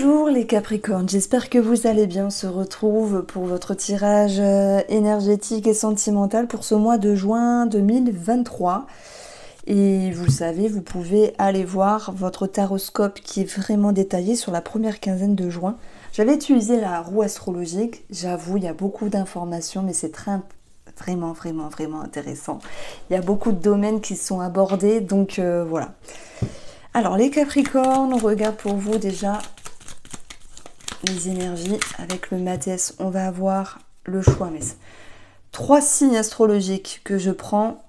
Bonjour les Capricornes, j'espère que vous allez bien. On se retrouve pour votre tirage énergétique et sentimental pour ce mois de juin 2023. Et vous le savez, vous pouvez aller voir votre taroscope qui est vraiment détaillé sur la première quinzaine de juin. J'avais utilisé la roue astrologique, j'avoue, il y a beaucoup d'informations, mais c'est vraiment intéressant. Il y a beaucoup de domaines qui sont abordés, donc voilà. Alors les Capricornes, on regarde pour vous déjà les énergies avec le Matès. On va avoir le choix, mais 3 signes astrologiques que je prends,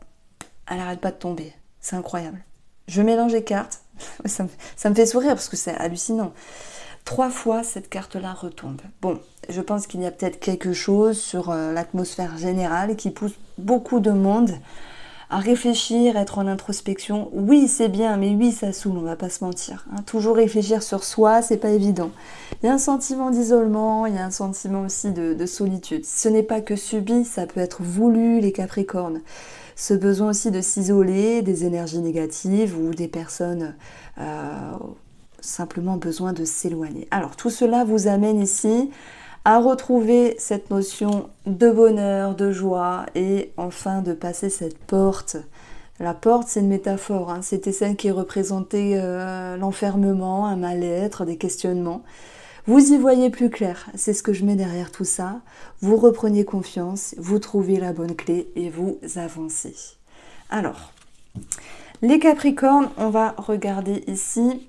elle n'arrête pas de tomber. C'est incroyable. Je mélange les cartes, ça me fait sourire parce que c'est hallucinant. 3 fois cette carte-là retombe. Bon, je pense qu'il y a peut-être quelque chose sur l'atmosphère générale qui pousse beaucoup de monde à réfléchir, être en introspection. Oui, c'est bien, mais oui, ça saoule, on va pas se mentir. Hein. Toujours réfléchir sur soi, c'est pas évident. Il y a un sentiment d'isolement, il y a un sentiment aussi de solitude. Ce n'est pas que subi, ça peut être voulu, les Capricornes. Ce besoin aussi de s'isoler des énergies négatives ou des personnes simplement besoin de s'éloigner. Alors, tout cela vous amène ici à retrouver cette notion de bonheur, de joie et enfin de passer cette porte. La porte, c'est une métaphore, hein. C'était celle qui représentait l'enfermement, un mal-être, des questionnements. Vous y voyez plus clair, c'est ce que je mets derrière tout ça. Vous reprenez confiance, vous trouvez la bonne clé et vous avancez. Alors, les Capricornes, on va regarder ici.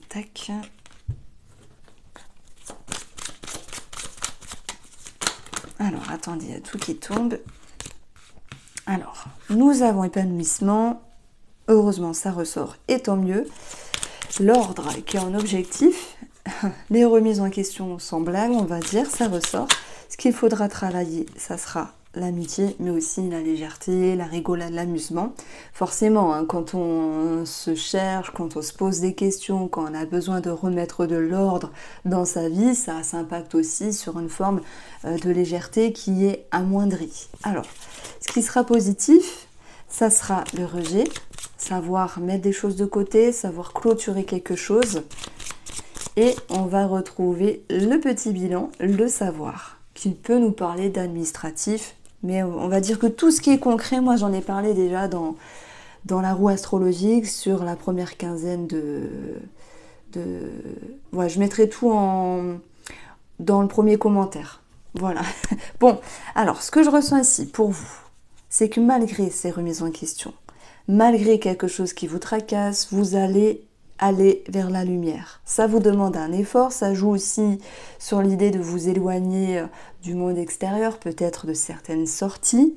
Tac. Alors, attendez, il y a tout qui tombe. Alors, nous avons épanouissement. Heureusement, ça ressort, et tant mieux. L'ordre qui est en objectif, les remises en question semblables, on va dire, ça ressort. Ce qu'il faudra travailler, ça sera l'amitié, mais aussi la légèreté, la rigolade, l'amusement. Forcément, hein, quand on se cherche, quand on se pose des questions, quand on a besoin de remettre de l'ordre dans sa vie, ça s'impacte aussi sur une forme de légèreté qui est amoindrie. Alors, ce qui sera positif, ça sera le rejet, savoir mettre des choses de côté, savoir clôturer quelque chose. Et on va retrouver le petit bilan, le savoir, qui peut nous parler d'administratif. Mais on va dire que tout ce qui est concret, moi j'en ai parlé déjà dans la roue astrologique sur la première quinzaine Ouais, je mettrai tout dans le premier commentaire. Voilà. Bon, alors ce que je ressens ici pour vous, c'est que malgré ces remises en question, malgré quelque chose qui vous tracasse, vous allez aller vers la lumière. Ça vous demande un effort, ça joue aussi sur l'idée de vous éloigner du monde extérieur, peut-être de certaines sorties,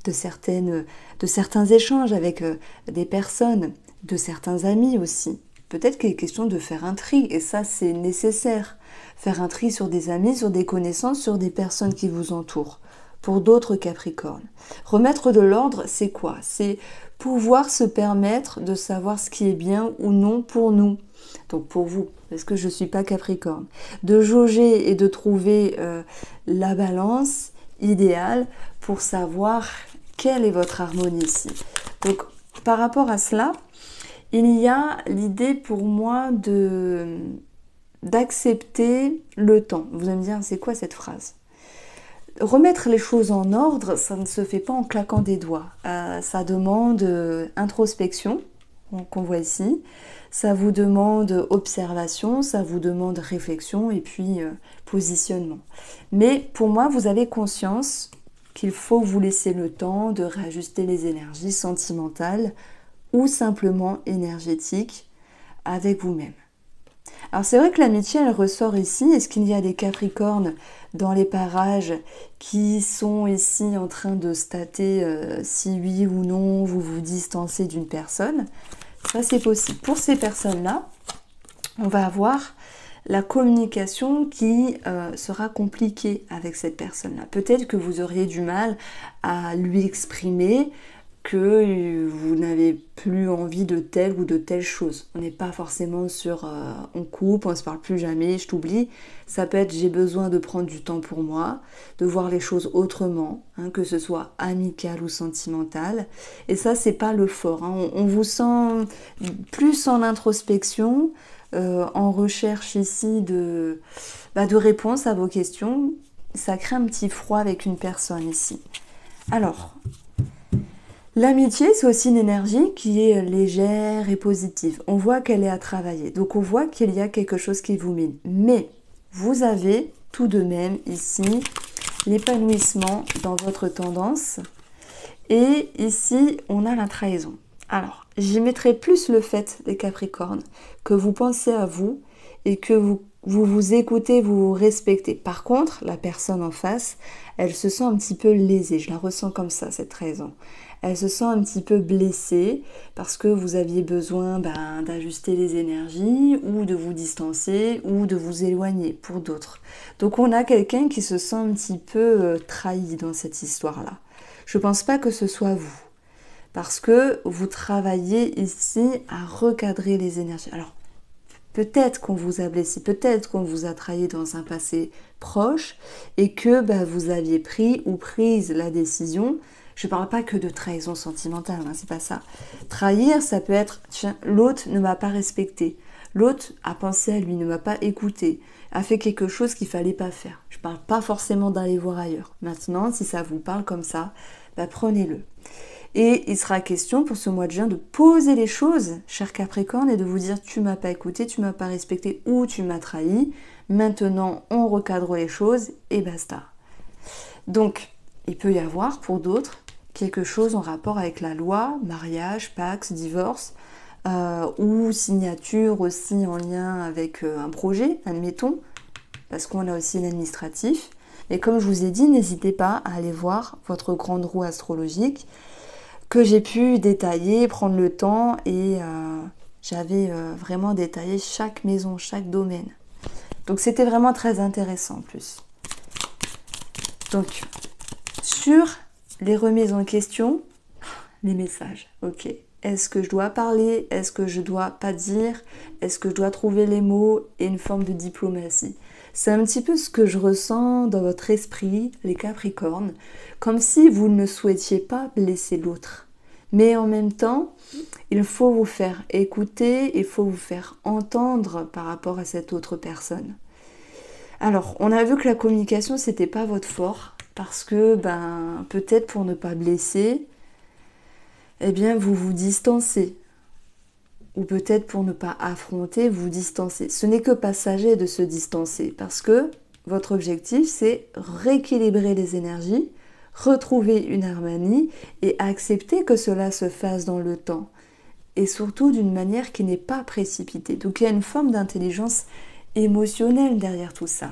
de certains échanges avec des personnes, de certains amis aussi. Peut-être qu'il est question de faire un tri, et ça c'est nécessaire. Faire un tri sur des amis, sur des connaissances, sur des personnes qui vous entourent. Pour d'autres Capricornes. Remettre de l'ordre, c'est quoi? C'est pouvoir se permettre de savoir ce qui est bien ou non pour nous. Donc pour vous, parce que je ne suis pas Capricorne. De jauger et de trouver la balance idéale pour savoir quelle est votre harmonie ici. Donc par rapport à cela, il y a l'idée pour moi d'accepter le temps. Vous allez me dire, c'est quoi cette phrase? Remettre les choses en ordre, ça ne se fait pas en claquant des doigts. Ça demande introspection, qu'on voit ici. Ça vous demande observation, ça vous demande réflexion et puis positionnement. Mais pour moi, vous avez conscience qu'il faut vous laisser le temps de réajuster les énergies sentimentales ou simplement énergétiques avec vous-même. Alors c'est vrai que l'amitié, elle ressort ici. Est-ce qu'il y a des Capricornes dans les parages qui sont ici en train de stater si oui ou non vous vous distancez d'une personne? Ça c'est possible. Pour ces personnes-là, on va avoir la communication qui sera compliquée avec cette personne-là. Peut-être que vous auriez du mal à lui exprimer que vous n'avez plus envie de telle ou de telle chose. On n'est pas forcément sur on coupe, on ne se parle plus jamais, je t'oublie. Ça peut être j'ai besoin de prendre du temps pour moi, de voir les choses autrement, hein, que ce soit amical ou sentimental. Et ça, c'est pas le fort. Hein. On vous sent plus en introspection, en recherche ici de réponses à vos questions. Ça crée un petit froid avec une personne ici. Alors, l'amitié, c'est aussi une énergie qui est légère et positive. On voit qu'elle est à travailler. Donc on voit qu'il y a quelque chose qui vous mine. Mais vous avez tout de même ici l'épanouissement dans votre tendance. Et ici, on a la trahison. Alors, j'y mettrai plus le fait, les Capricornes, que vous pensez à vous et que vous écoutez, vous vous respectez. Par contre, la personne en face, elle se sent un petit peu lésée. Je la ressens comme ça, cette trahison. Elle se sent un petit peu blessée parce que vous aviez besoin d'ajuster les énergies ou de vous distancer ou de vous éloigner pour d'autres. Donc on a quelqu'un qui se sent un petit peu trahi dans cette histoire-là. Je ne pense pas que ce soit vous. Parce que vous travaillez ici à recadrer les énergies. Alors, peut-être qu'on vous a blessé, peut-être qu'on vous a trahi dans un passé proche et que vous aviez pris ou prise la décision. Je ne parle pas que de trahison sentimentale, c'est pas ça. Trahir, ça peut être, tiens, l'autre ne m'a pas respecté, l'autre a pensé à lui, ne m'a pas écouté, a fait quelque chose qu'il ne fallait pas faire. Je ne parle pas forcément d'aller voir ailleurs. Maintenant, si ça vous parle comme ça, prenez-le. Et il sera question pour ce mois de juin de poser les choses, cher Capricorne, et de vous dire tu m'as pas écouté, tu m'as pas respecté ou tu m'as trahi. Maintenant, on recadre les choses et basta. Donc, il peut y avoir pour d'autres quelque chose en rapport avec la loi, mariage, pax, divorce, ou signature aussi en lien avec un projet, admettons, parce qu'on a aussi l'administratif. Et comme je vous ai dit, n'hésitez pas à aller voir votre grande roue astrologique que j'ai pu détailler, prendre le temps et j'avais vraiment détaillé chaque maison, chaque domaine. Donc c'était vraiment très intéressant en plus. Donc sur les remises en question, les messages, ok. Est-ce que je dois parler? Est-ce que je dois pas dire? Est-ce que je dois trouver les mots et une forme de diplomatie? C'est un petit peu ce que je ressens dans votre esprit, les Capricornes, comme si vous ne souhaitiez pas blesser l'autre. Mais en même temps, il faut vous faire écouter, il faut vous faire entendre par rapport à cette autre personne. Alors, on a vu que la communication, c'était pas votre fort, parce que, peut-être pour ne pas blesser, eh bien, vous vous distancez. Ou peut-être pour ne pas affronter, vous distancez. Ce n'est que passager de se distancer parce que votre objectif, c'est rééquilibrer les énergies, retrouver une harmonie et accepter que cela se fasse dans le temps. Et surtout d'une manière qui n'est pas précipitée. Donc il y a une forme d'intelligence émotionnelle derrière tout ça.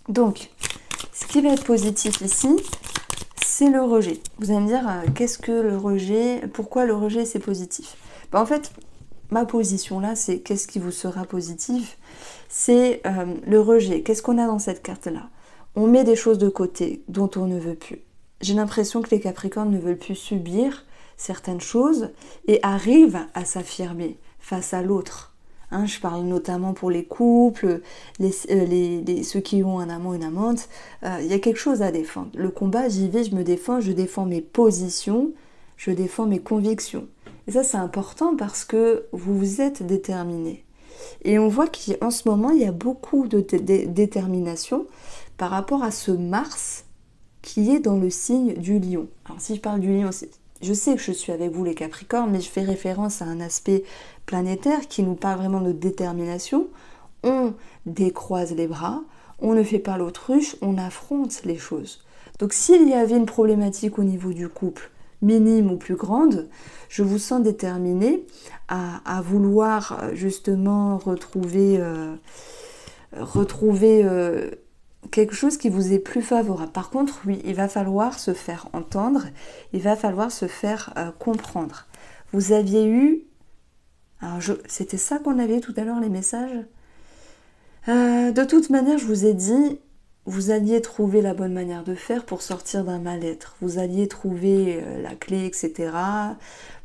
Donc, ce qui va être positif ici, c'est le rejet. Vous allez me dire, qu'est-ce que le rejet? Pourquoi le rejet, c'est positif? En fait, ma position là, c'est qu'est-ce qui vous sera positif? C'est le rejet. Qu'est-ce qu'on a dans cette carte-là? On met des choses de côté dont on ne veut plus. J'ai l'impression que les Capricornes ne veulent plus subir certaines choses et arrivent à s'affirmer face à l'autre. Je parle notamment pour les couples, ceux qui ont un amant, une amante. Il y a quelque chose à défendre. Le combat, j'y vais, je me défends, je défends mes positions, je défends mes convictions. Et ça, c'est important parce que vous vous êtes déterminé. Et on voit qu'en ce moment, il y a beaucoup de détermination par rapport à ce Mars qui est dans le signe du Lion. Alors, si je parle du Lion, je sais que je suis avec vous les Capricornes, mais je fais référence à un aspect planétaire qui nous parle vraiment de détermination. On décroise les bras, on ne fait pas l'autruche, on affronte les choses. Donc s'il y avait une problématique au niveau du couple, minime ou plus grande, je vous sens déterminé à vouloir justement retrouver quelque chose qui vous est plus favorable. Par contre, oui, il va falloir se faire entendre, il va falloir se faire comprendre. Vous aviez eu... Alors, c'était ça qu'on avait tout à l'heure, les messages. De toute manière, je vous ai dit, vous alliez trouver la bonne manière de faire pour sortir d'un mal-être. Vous alliez trouver la clé, etc.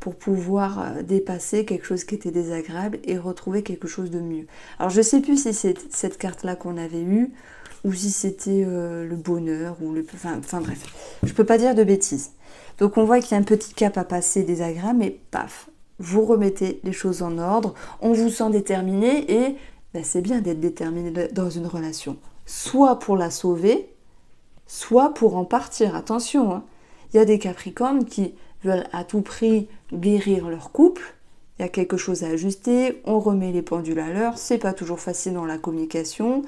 pour pouvoir dépasser quelque chose qui était désagréable et retrouver quelque chose de mieux. Alors, je ne sais plus si c'est cette carte-là qu'on avait eue ou si c'était le bonheur, ou enfin bref, je peux pas dire de bêtises. Donc on voit qu'il y a un petit cap à passer désagréable, mais paf, vous remettez les choses en ordre, on vous sent déterminé et ben, c'est bien d'être déterminé dans une relation. Soit pour la sauver, soit pour en partir. Attention, hein. Il y a des Capricornes qui veulent à tout prix guérir leur couple. Il y a quelque chose à ajuster, on remet les pendules à l'heure, c'est pas toujours facile dans la communication.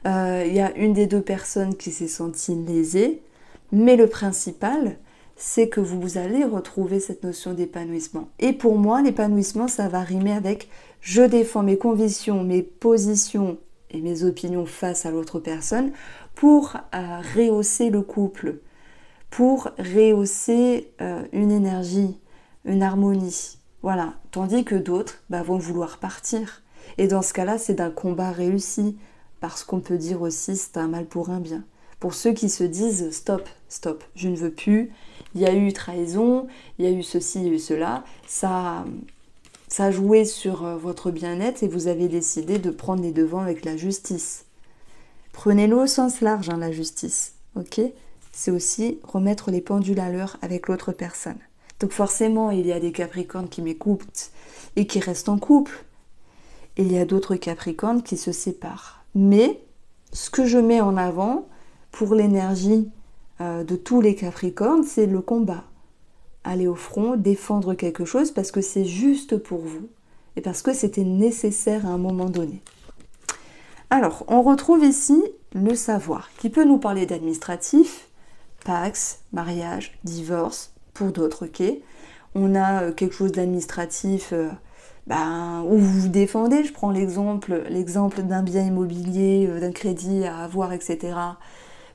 Il y a une des deux personnes qui s'est sentie lésée, mais le principal, c'est que vous allez retrouver cette notion d'épanouissement. Et pour moi, l'épanouissement, ça va rimer avec je défends mes convictions, mes positions et mes opinions face à l'autre personne pour rehausser le couple, pour rehausser une énergie, une harmonie. Voilà. Tandis que d'autres vont vouloir partir. Et dans ce cas-là, c'est d'un combat réussi. Parce qu'on peut dire aussi c'est un mal pour un bien. Pour ceux qui se disent stop, stop, je ne veux plus, il y a eu trahison, il y a eu ceci, il y a eu cela, ça a joué sur votre bien-être et vous avez décidé de prendre les devants avec la justice. Prenez-le au sens large, hein, la justice, ok? C'est aussi remettre les pendules à l'heure avec l'autre personne. Donc forcément, il y a des Capricornes qui m'écoutent et qui restent en couple. Et il y a d'autres Capricornes qui se séparent. Mais ce que je mets en avant pour l'énergie de tous les Capricornes, c'est le combat. Aller au front, défendre quelque chose parce que c'est juste pour vous et parce que c'était nécessaire à un moment donné. Alors, on retrouve ici le savoir qui peut nous parler d'administratif, pax, mariage, divorce, pour d'autres, ok. On a quelque chose d'administratif où vous vous défendez. Je prends l'exemple d'un bien immobilier, d'un crédit à avoir, etc.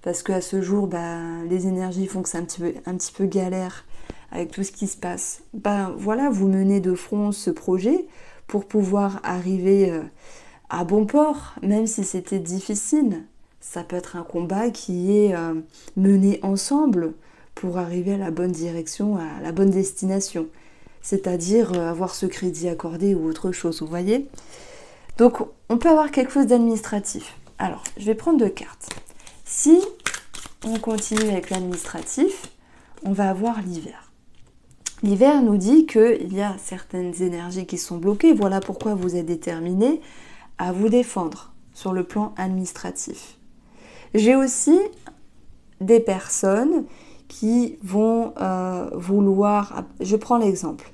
Parce qu'à ce jour, les énergies font que c'est un petit peu galère avec tout ce qui se passe. Voilà, vous menez de front ce projet pour pouvoir arriver à bon port, même si c'était difficile. Ça peut être un combat qui est mené ensemble pour arriver à la bonne direction, à la bonne destination. C'est-à-dire avoir ce crédit accordé ou autre chose, vous voyez. Donc, on peut avoir quelque chose d'administratif. Alors, je vais prendre 2 cartes. Si on continue avec l'administratif, on va avoir l'hiver. L'hiver nous dit qu'il y a certaines énergies qui sont bloquées. Voilà pourquoi vous êtes déterminé à vous défendre sur le plan administratif. J'ai aussi des personnes qui vont vouloir... Je prends l'exemple.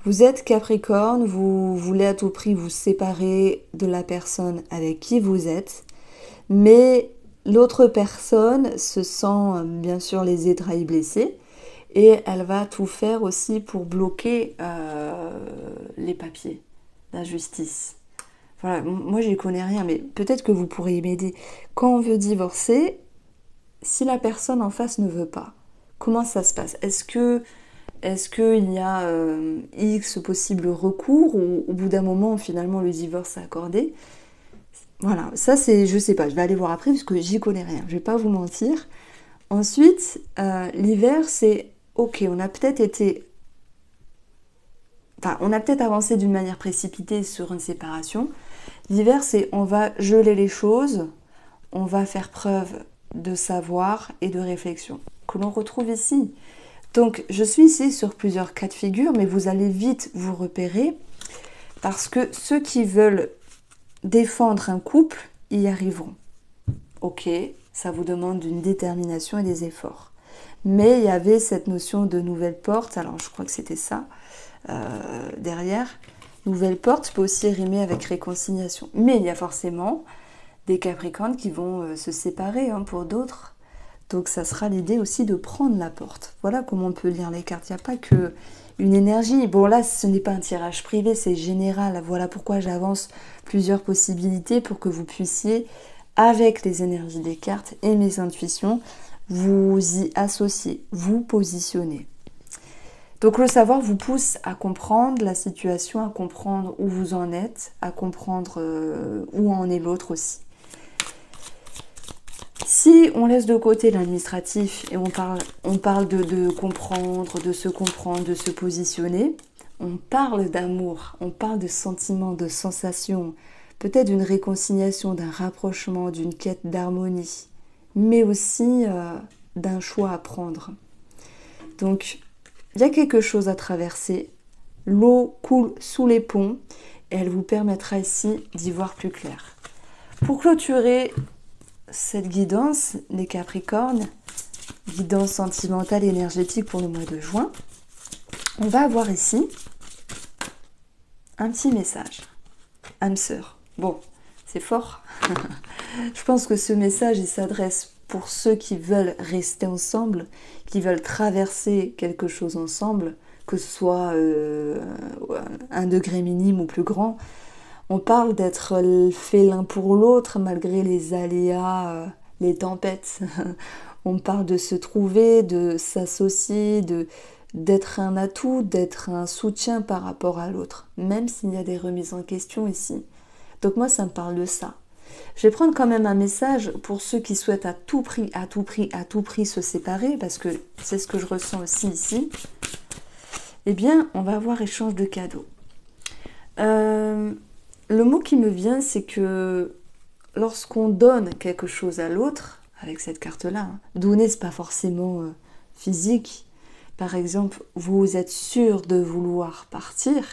Vous êtes Capricorne, vous voulez à tout prix vous séparer de la personne avec qui vous êtes, mais l'autre personne se sent bien sûr lésée, trahie, blessée, et elle va tout faire aussi pour bloquer les papiers, la justice. Voilà, moi j'y connais rien, mais peut-être que vous pourriez m'aider. Quand on veut divorcer, si la personne en face ne veut pas, comment ça se passe? Est-ce qu'il y a X possibles recours ou au bout d'un moment, finalement, le divorce est accordé? Voilà, ça c'est, je sais pas, je vais aller voir après parce que j'y connais rien, je vais pas vous mentir. Ensuite, l'hiver, c'est ok, on a peut-être avancé d'une manière précipitée sur une séparation. L'hiver, c'est on va geler les choses, on va faire preuve de savoir et de réflexion, que l'on retrouve ici. Donc, je suis ici sur plusieurs cas de figure, mais vous allez vite vous repérer, parce que ceux qui veulent défendre un couple, y arriveront. Ok, ça vous demande une détermination et des efforts. Mais il y avait cette notion de nouvelle porte, alors je crois que c'était ça, derrière. Nouvelle porte peut aussi rimer avec réconciliation. Mais il y a forcément des Capricornes qui vont se séparer pour d'autres. Donc ça sera l'idée aussi de prendre la porte. Voilà comment on peut lire les cartes. Il n'y a pas que une énergie. Bon là, ce n'est pas un tirage privé, c'est général. Voilà pourquoi j'avance plusieurs possibilités pour que vous puissiez, avec les énergies des cartes et mes intuitions, vous y associer, vous positionner. Donc le savoir vous pousse à comprendre la situation, à comprendre où vous en êtes, à comprendre où en est l'autre aussi. Si on laisse de côté l'administratif et on parle de comprendre, de se positionner, on parle d'amour, on parle de sentiments, de sensations, peut-être d'une réconciliation, d'un rapprochement, d'une quête d'harmonie, mais aussi d'un choix à prendre. Donc, il y a quelque chose à traverser, L'eau coule sous les ponts et elle vous permettra ici d'y voir plus clair. Pour clôturer cette guidance, les Capricornes, guidance sentimentale et énergétique pour le mois de juin, on va avoir ici un petit message. Âme sœur. Bon, c'est fort. Je pense que ce message, il s'adresse pour ceux qui veulent rester ensemble, qui veulent traverser quelque chose ensemble, que ce soit un degré minime ou plus grand. On parle d'être fait l'un pour l'autre malgré les aléas, les tempêtes. On parle de se trouver, de s'associer, d'être un atout, d'être un soutien par rapport à l'autre, même s'il y a des remises en question ici. Donc moi, ça me parle de ça. Je vais prendre quand même un message pour ceux qui souhaitent à tout prix se séparer, parce que c'est ce que je ressens aussi ici. Eh bien, on va avoir échange de cadeaux. Le mot qui me vient, c'est que lorsqu'on donne quelque chose à l'autre, avec cette carte-là, hein, donner, c'est pas forcément physique. Par exemple, vous êtes sûr de vouloir partir,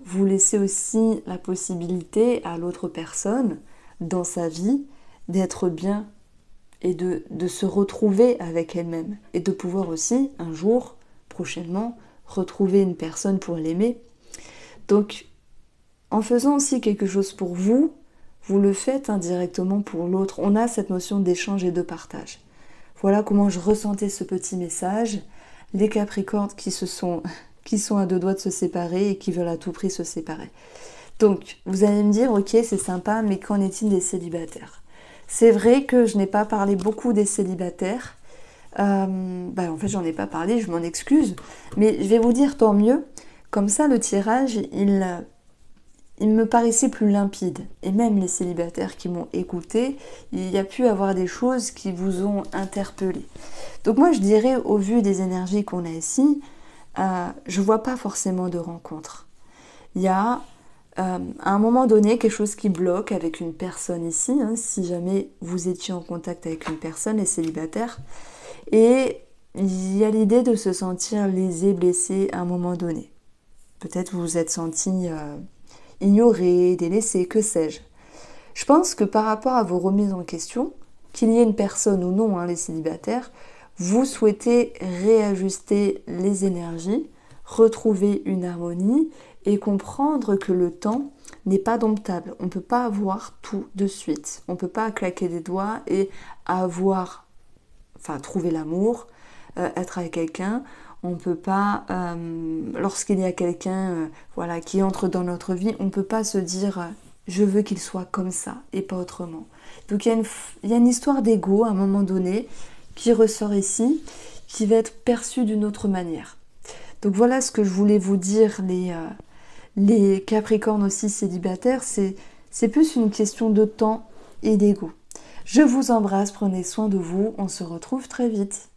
vous laissez aussi la possibilité à l'autre personne, dans sa vie, d'être bien et de se retrouver avec elle-même. Et de pouvoir aussi, un jour, prochainement, retrouver une personne pour l'aimer. Donc, en faisant aussi quelque chose pour vous, vous le faites indirectement pour l'autre. On a cette notion d'échange et de partage. Voilà comment je ressentais ce petit message. Les Capricornes qui sont à deux doigts de se séparer et qui veulent à tout prix se séparer. Donc, vous allez me dire, ok, c'est sympa, mais qu'en est-il des célibataires? C'est vrai que je n'ai pas parlé beaucoup des célibataires. En fait, j'en ai pas parlé, je m'en excuse. Mais je vais vous dire tant mieux. Comme ça, le tirage, il me paraissait plus limpide. Et même les célibataires qui m'ont écouté, il y a pu avoir des choses qui vous ont interpellé. Donc moi, je dirais, au vu des énergies qu'on a ici, je vois pas forcément de rencontre. Il y a, à un moment donné, quelque chose qui bloque avec une personne ici, hein, si jamais vous étiez en contact avec une personne, les célibataires, et il y a l'idée de se sentir lésé, blessé à un moment donné. Peut-être vous vous êtes senti ignoré, délaissé, que sais-je. Je pense que par rapport à vos remises en question, qu'il y ait une personne ou non, hein, les célibataires, vous souhaitez réajuster les énergies, retrouver une harmonie et comprendre que le temps n'est pas domptable. On ne peut pas avoir tout de suite. On ne peut pas claquer des doigts et trouver l'amour, être avec quelqu'un. On ne peut pas, lorsqu'il y a quelqu'un qui entre dans notre vie, on ne peut pas se dire je veux qu'il soit comme ça et pas autrement. Donc il y a une histoire d'ego à un moment donné qui ressort ici, qui va être perçue d'une autre manière. Donc voilà ce que je voulais vous dire, les Capricornes aussi célibataires, c'est plus une question de temps et d'ego. Je vous embrasse, prenez soin de vous, on se retrouve très vite.